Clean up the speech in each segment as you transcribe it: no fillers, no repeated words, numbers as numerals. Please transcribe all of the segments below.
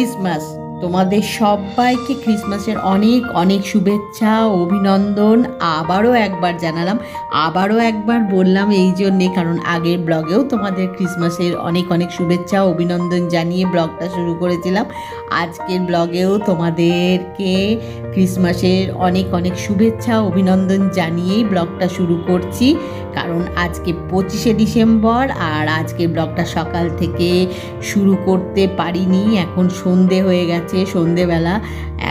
Christmas. তোমাদের সবাইকে ক্রিসমাসের অনেক অনেক শুভেচ্ছা, অভিনন্দন আবারও একবার জানালাম। আবারও একবার বললাম এই জন্যে, কারণ আগের ব্লগেও তোমাদের ক্রিসমাসের অনেক অনেক শুভেচ্ছা অভিনন্দন জানিয়ে ব্লগটা শুরু করেছিলাম। আজকের ব্লগেও তোমাদেরকে ক্রিসমাসের অনেক অনেক শুভেচ্ছা অভিনন্দন জানিয়েই ব্লগটা শুরু করছি, কারণ আজকে 25শে ডিসেম্বর। আর আজকের ব্লগটা সকাল থেকে শুরু করতে পারিনি, এখন সন্ধে হয়ে গেছে, সন্ধেবেলা।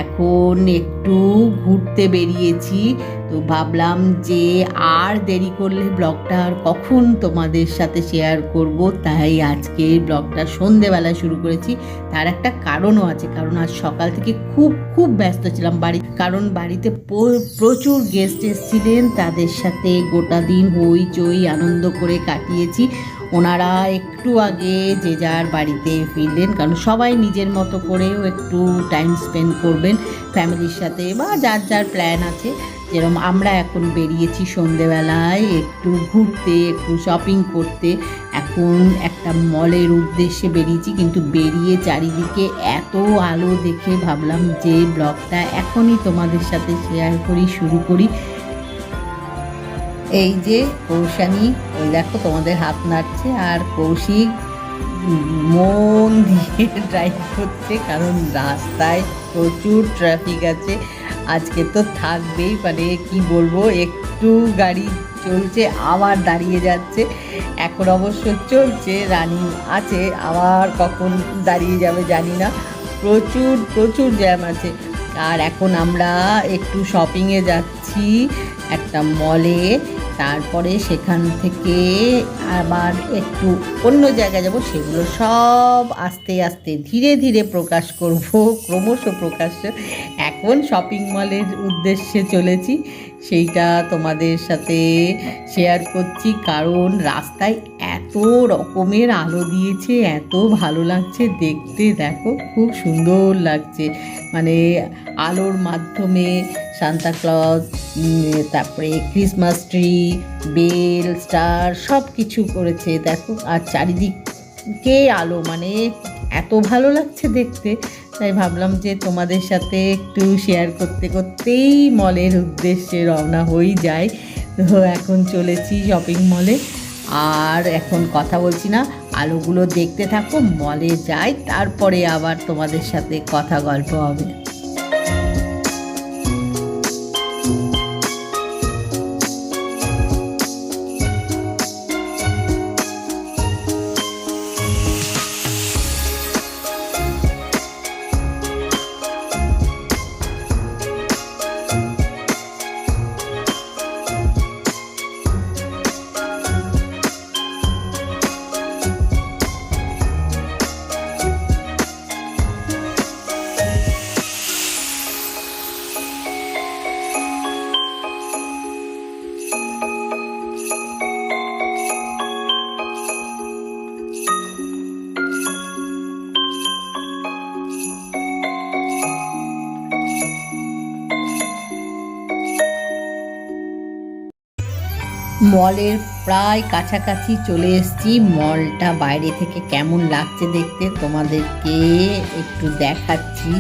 এখন একটু ঘুরতে বেরিয়েছি, তো ভাবলাম যে আর দেরি করলে ব্লগটা আর কখন তোমাদের সাথে শেয়ার করব, তাই আজকে ব্লগটা সন্ধেবেলা শুরু করেছি। তার একটা কারণও আছে, কারণ আজ সকাল থেকে খুব খুব ব্যস্ত ছিলাম কারণ বাড়িতে প্রচুর গেস্ট এসেছিলেন, তাদের সাথে গোটা দিন হইচই আনন্দ করে কাটিয়েছি। ওনারা একটু আগে যে যার বাড়িতে ফিরলেন, কারণ সবাই নিজের মতো করেও একটু টাইম স্পেন্ড করবেন ফ্যামিলির সাথে, বা যার যার প্ল্যান আছে। যেরকম আমরা এখন বেরিয়েছি সন্ধেবেলায় একটু ঘুরতে, একটু শপিং করতে। এখন একটা মলের উদ্দেশ্যে বেরিয়েছি, কিন্তু বেরিয়ে চারিদিকে এত আলো দেখে ভাবলাম যে ব্লগটা এখনই তোমাদের সাথে শেয়ার করি, শুরু করি। এই যে কৌশানী, ওই দেখো তোমাদের হাত নাড়ছে, আর কৌশিক মন দিয়ে ড্রাইভ করছে, কারণ রাস্তায় প্রচুর ট্রাফিক আছে। আজকে তো থাকবেই, মানে কি বলবো, একটু গাড়ি চলছে আবার দাঁড়িয়ে যাচ্ছে। এখন অবশ্য চলছে, রানিং আছে, আবার কখন দাঁড়িয়ে যাবে জানি না। প্রচুর প্রচুর জ্যাম আছে। আর এখন আমরা একটু শপিংয়ে যাচ্ছি একটা মলে, তারপরে সেখান থেকে আবার একটু অন্য জায়গায় যাব। সেগুলো সব আস্তে আস্তে ধীরে ধীরে প্রকাশ করব, ক্রমশ প্রকাশ্য। এখন শপিং মলের উদ্দেশ্যে চলেছি, সেইটা তোমাদের সাথে শেয়ার করছি, কারণ রাস্তায় এত রকমের আলো দিয়েছে, এত ভালো লাগছে দেখতে। দেখো খুব সুন্দর লাগছে, মানে আলোর মাধ্যমে সান্তা ক্লজ, তারপরে ক্রিসমাস ট্রি, বেল, স্টার সব কিছু করেছে দেখো। আর চারিদিকে আলো, মানে এত ভালো লাগছে দেখতে। তাই ভাবলাম যে তোমাদের সাথে একটু শেয়ার করতে করতেই মলের উদ্দেশ্যে রওনা হয়ে যায়। তো এখন চলেছি শপিং মলে, আর এখন কথা বলছি না, আলোগুলো দেখতে থাকো, মলে যাই, তারপরে আবার তোমাদের সাথে কথা গল্প হবে। মলের প্রায় কাছাকাছি চলে এসেছি। মলটা বাইরে থেকে কেমন লাগছে দেখতে তোমাদেরকে একটু দেখাচ্ছি।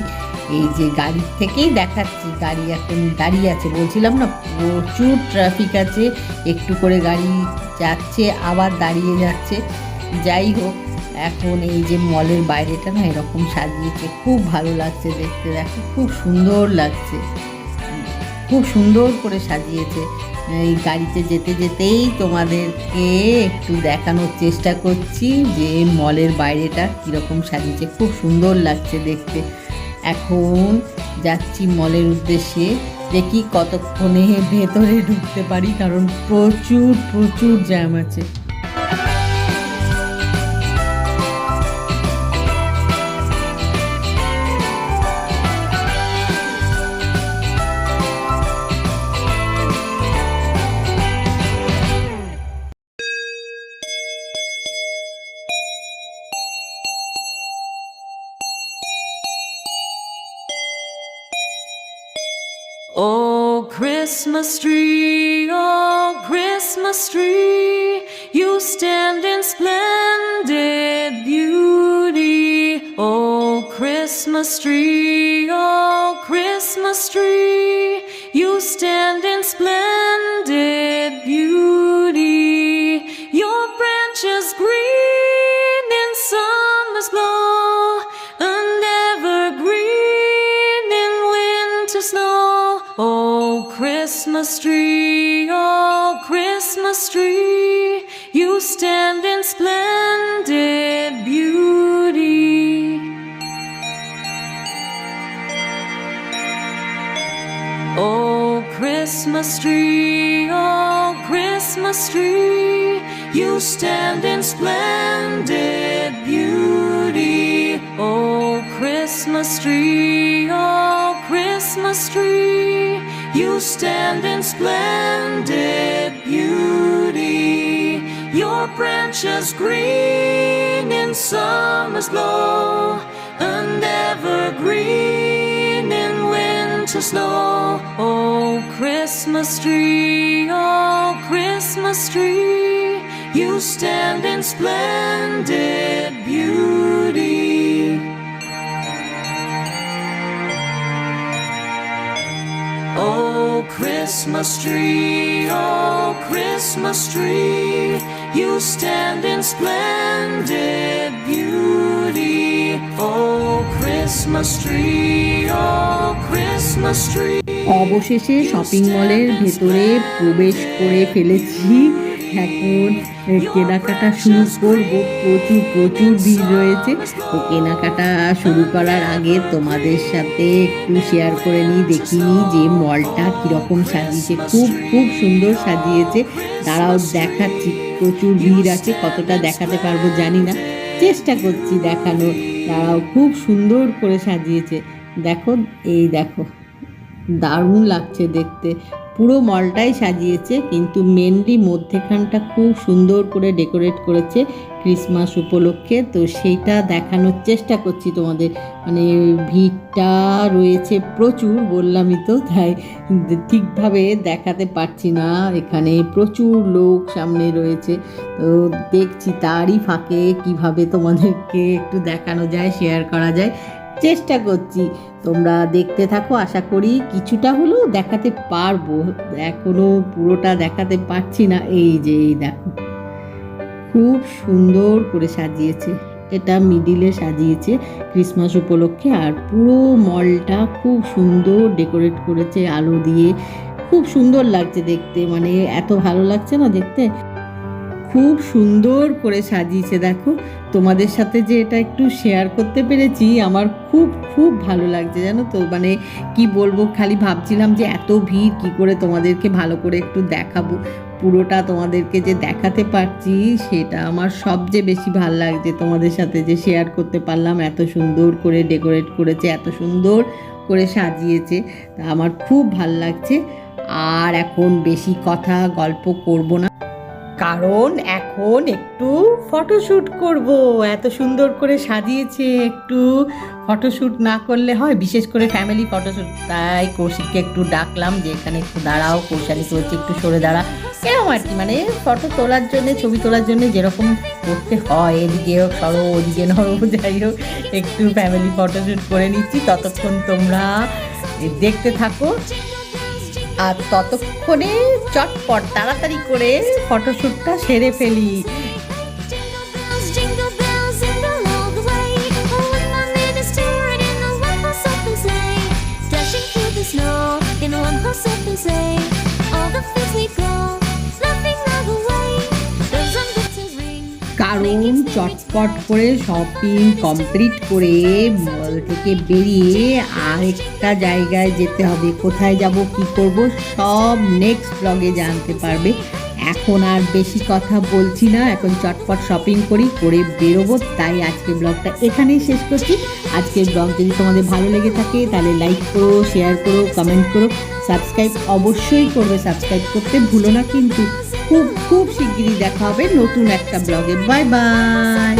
এই যে গাড়ির থেকেই দেখাচ্ছি, গাড়ি এখন দাঁড়িয়ে আছে, বলছিলাম না প্রচুর ট্রাফিক আছে, একটু করে গাড়ি যাচ্ছে আবার দাঁড়িয়ে যাচ্ছে। যাই হোক, এখন এই যে মলের বাইরেটা না এরকম সাজিয়েছে, খুব ভালো লাগছে দেখতে। দেখো খুব সুন্দর লাগছে, খুব সুন্দর করে সাজিয়েছে। এই গাড়িতে যেতে যেতেই তোমাদেরকে একটু দেখানোর চেষ্টা করছি যে মলের বাইরেটা কীরকম সাজিয়েছে, খুব সুন্দর লাগছে দেখতে। এখন যাচ্ছি মলের উদ্দেশ্যে, দেখি কতক্ষণে ভেতরে ঢুকতে পারি, কারণ প্রচুর প্রচুর জ্যাম আছে। Oh, Christmas tree, you stand in splendid beauty. Oh, Christmas Christmas tree, oh Christmas tree, you stand in splendid beauty. Your branches green in summer's glow, and evergreen in winter snow. Oh Christmas tree, oh Christmas tree, you stand in splendid beauty. Oh Christmas tree, oh Christmas tree, you stand in splendid beauty. Oh Christmas tree, oh Christmas tree, you stand in splendid beauty. Your branches green in summer's glow, and evergreen in winter snow. Oh Christmas tree, oh Christmas tree, you stand in splendid beauty. Oh Christmas tree, oh Christmas tree, you stand in splendid beauty. Oh Christmas tree, oh Christmas tree. অবশেষে shopping মলের ভেতরে প্রবেশ করে ফেলেছি। এখন কেনাকাটা শুরু করব। প্রচুর ভিড় রয়েছে। তো কেনাকাটা শুরু করার আগে তোমাদের সাথে একটু শেয়ার করে নিই, দেখিনি যে মলটা কীরকম সাজিয়েছে। খুব সুন্দর সাজিয়েছে। দাঁড়াও দেখাচ্ছি। প্রচুর ভিড় আছে, কতটা দেখাতে পারবো জানি না, চেষ্টা করছি দেখানোর। দাঁড়াও, খুব সুন্দর করে সাজিয়েছে। দেখো, এই দেখো, দারুণ লাগছে দেখতে। পুরো মলটাই সাজিয়েছে, কিন্তু মেনলি মধ্যেখানটা খুব সুন্দর করে ডেকোরেট করেছে ক্রিসমাস উপলক্ষে। তো সেইটা দেখানোর চেষ্টা করছি তোমাদের। মানে ভিড়টা রয়েছে প্রচুর, বললামই তো, তাই ঠিকভাবে দেখাতে পারছি না। এখানে প্রচুর লোক সামনে রয়েছে। তো দেখছি তারই ফাঁকে কিভাবে তোমাদেরকে একটু দেখানো যায়, শেয়ার করা যায়, চেষ্টা করছি। তোমরা দেখতে থাকো, আশা করি কিছুটা হলেও দেখাতে পারবো। এখনো পুরোটা দেখাতে পারছি না। এই দেখো, খুব সুন্দর করে সাজিয়েছে। এটা মিডিলে সাজিয়েছে ক্রিসমাস উপলক্ষে, আর পুরো মলটা খুব সুন্দর ডেকোরেট করেছে আলো দিয়ে। খুব সুন্দর লাগছে দেখতে, মানে এত ভালো লাগছে না দেখতে। খুব সুন্দর করে সাজিয়েছে। দেখো, তোমাদের সাথে যে এটা একটু শেয়ার করতে পেরেছি, আমার খুব ভালো লাগছে, জানো তো। মানে কি বলবো, খালি ভাবছিলাম যে এত ভিড় কি করে তোমাদেরকে ভালো করে একটু দেখাবো। পুরোটা তোমাদেরকে যে দেখাতে পারছি, সেটা আমার সবচেয়ে বেশি ভালো লাগছে। তোমাদের সাথে যে শেয়ার করতে পারলাম, এত সুন্দর করে ডেকোরেট করেছে, এত সুন্দর করে সাজিয়েছে, তা আমার খুব ভালো লাগছে। আর এখন বেশি কথা গল্প করব না, কারণ এখন একটু ফটোশ্যুট করব। এত সুন্দর করে সাজিয়েছে, একটু ফটোশ্যুট না করলে হয়, বিশেষ করে ফ্যামিলি ফটোশ্যুট। তাই কৌশিককে একটু ডাকলাম যে এখানে একটু দাঁড়াও। কৌশালী বলছে একটু সরে দাঁড়া, এরকম আর কি। মানে ফটো তোলার জন্য, ছবি তোলার জন্য যেরকম করতে হয়, এদিকে সরো ওদিকে নরো, যাই হোক একটু ফ্যামিলি ফটোশ্যুট করে নিচ্ছি। ততক্ষণ তোমরা দেখতে থাকো, আর ততক্ষণে চটপট তাড়াতাড়ি করে ফটোশ্যুটটা সেরে ফেলি। কারণ চটপট করে শপিং কমপ্লিট করে মল থেকে বেরিয়ে আরেকটা জায়গায় যেতে হবে। কোথায় যাব, কি করব, সব নেক্সট ব্লগে জানতে পারবে। এখন আর বেশি কথা বলছি না, এখন চটপট শপিং করে বেরোবো। তাই আজকের ব্লগটা এখানেই শেষ করছি। আজকের ব্লগ যদি তোমাদের ভালো লেগে থাকে তাহলে লাইক করো, শেয়ার করো, কমেন্ট করো, সাবস্ক্রাইব অবশ্যই করবে। সাবস্ক্রাইব করতে ভুলো না কিন্তু। খুব শিগগিরই দেখা হবে নতুন একটা ব্লগে। Bye bye.